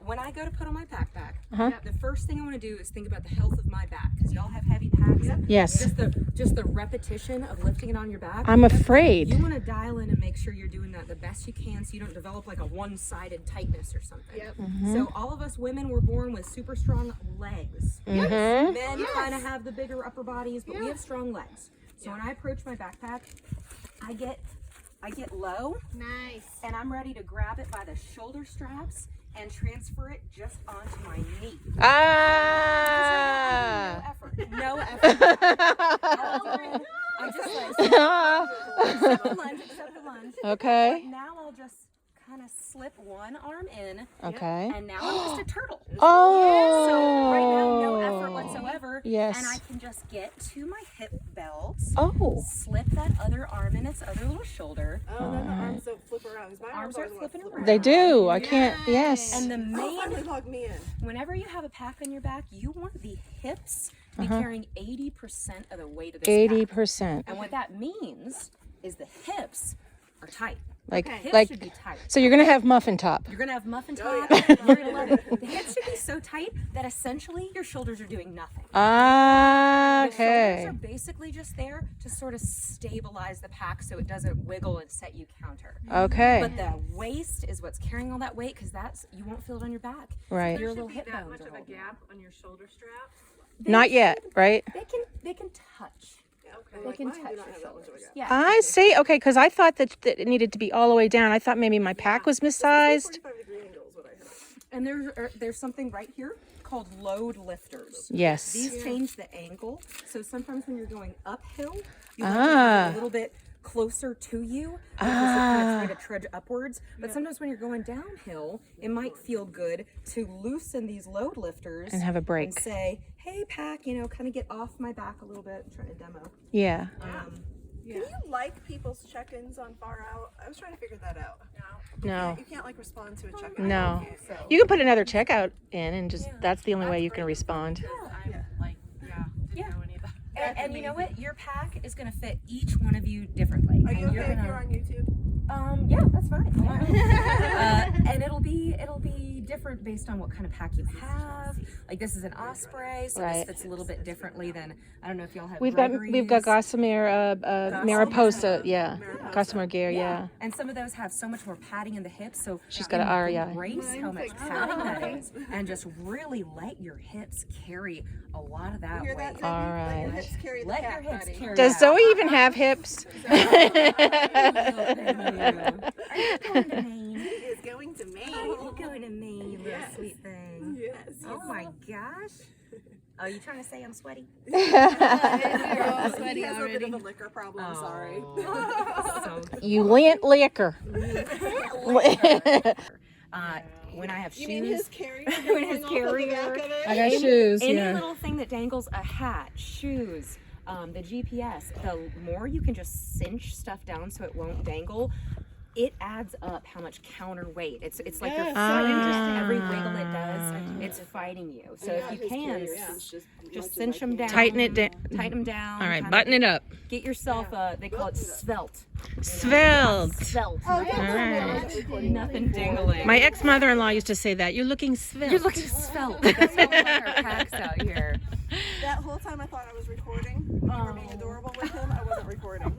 When I go to put on my backpack, the first thing I want to do is think about the health of my back, because y'all have heavy packs. Yes. Just the repetition of lifting it on your back. I'm afraid. You want to dial in and make sure you're doing that the best you can, so you don't develop like a one-sided tightness or something. So all of us women were born with super strong legs. Men kind of have the bigger upper bodies, but we have strong legs. So when I approach my backpack, I get low. Nice. And I'm ready to grab it by the shoulder straps and transfer it just onto my knee. No effort. I'm just like, except the lunge. Okay. But now I'll just kind of slip one arm in. Okay. And now I'm just a turtle. Oh. So right now, no effort whatsoever. Yes. And I can just get to my hip belt. Oh. Slip that other arm in its other little shoulder. Oh, then the arms don't flip around. My arms aren't flipping around. They do. I can't. Yes. And the main, plug me in. whenever you have a pack on your back, you want the hips to be carrying 80% of the weight of this 80%. pack. And what that means is the hips are tight. Like, Hips should be tight. so you're gonna have muffin top. You're gonna have muffin top. You're gonna love it. The hips should be so tight that essentially your shoulders are doing nothing. Ah, The okay. shoulders are basically just there to sort of stabilize the pack so it doesn't wiggle and set you counter. Okay. But the waist is what's carrying all that weight, because you won't feel it on your back. Right. Your little hip bones much are of a holding. gap on your shoulder strap? Not yet, right? They can touch. They can touch your shoulders. Yeah. I see. Okay, because I thought that it needed to be all the way down. I thought maybe my pack was missized. 45-degree angle is what I heard. And there's something right here called load lifters. Yes. These change the angle. So sometimes when you're going uphill, you Ah. want to have it a little bit closer to you because you're kind of trying to trudge upwards. But sometimes when you're going downhill, it might feel good to loosen these load lifters And have a break. and say, hey, pack, kind of get off my back a little bit. I'm trying to demo. Yeah. Can you like people's check-ins on Far Out? I was trying to figure that out. No. You can't like respond to a check-in. No. You can put another checkout in, and just that's the only way you can respond. And you know what? Your pack is going to fit each one of you differently. Are you And okay if you're on YouTube? Yeah, that's fine. And it'll be different based on what kind of pack you have. Like this is an osprey, so Right. this fits a little bit differently than, I don't know if y'all have We've got Gregory's. gossamer mariposa, yeah, gossamer gear, yeah. And some of those have so much more padding in the hips, so She's got an R, yeah. embrace how much padding that is, and just really let your hips carry a lot of that Hear weight. that? All Let your right. hips carry the Let cat, your hips buddy. carry Does that. Zoe even have hips? Are you going to Maine? He is going to Maine. Are you going to Maine, you little sweet thing? Yes. Oh my gosh. Oh, you trying to say I'm sweaty? He has a bit of a liquor problem. I'm sorry. So, You lent liquor. when I have shoes, You mean his carrier? when his carrier, I got shoes, any little thing that dangles, a hat, shoes, the GPS, the more you can just cinch stuff down so it won't dangle, it adds up how much counterweight. It's like you're fighting just every wiggle it does. It's fighting you. So if you can, just cinch them down. Tighten it down. Tighten them down. All right, kinda button it up. Get yourself they call it svelte. Svelte. Svelte. All right. Nothing dingling. My ex-mother-in-law used to say that. You're looking svelte. You're looking svelte. That's how we like our packs out here. That whole time I thought I was recording. You were being adorable with him. I wasn't recording.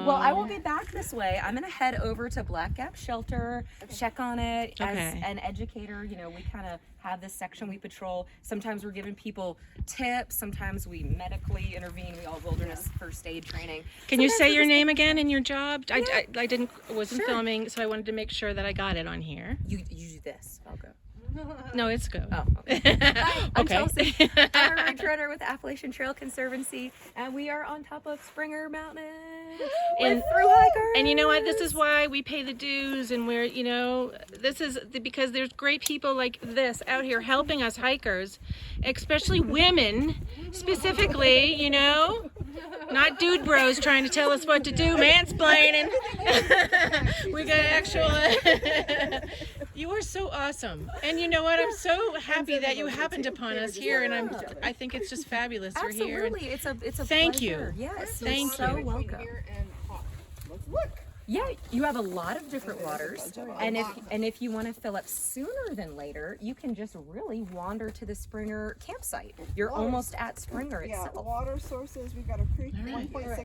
Well, I will be back this way. I'm going to head over to Black Gap Shelter, check on it. As Okay. an educator, we kind of have this section we patrol. Sometimes we're giving people tips. Sometimes we medically intervene. We all wilderness first aid training. Can you Sometimes say we're your just- name again and your job? I wasn't Sure. filming, so I wanted to make sure that I got it on here. You do this. I'll go. No, it's go. Oh, okay. I'm Okay. Chelsea. I'm a ridge runner with Appalachian Trail Conservancy, and we are on top of Springer Mountain And- through hikers. And you know what? This is why we pay the dues, and we're, this is because there's great people like this out here helping us hikers, especially women, specifically, not dude bros trying to tell us what to do, mansplaining. We got actual. You are so awesome, and you know what? I'm so happy that you happened upon us here, and I think it's just fabulous. You're here. Absolutely, it's a Thank pleasure. you. Yes, Thank you're so you. welcome. Here and talk. Let's look. Yeah, you have a lot of different waters, and if you want to fill up sooner than later, you can just really wander to the Springer campsite. You're almost at Springer Yeah, itself. water sources. We've got a creek, 1.6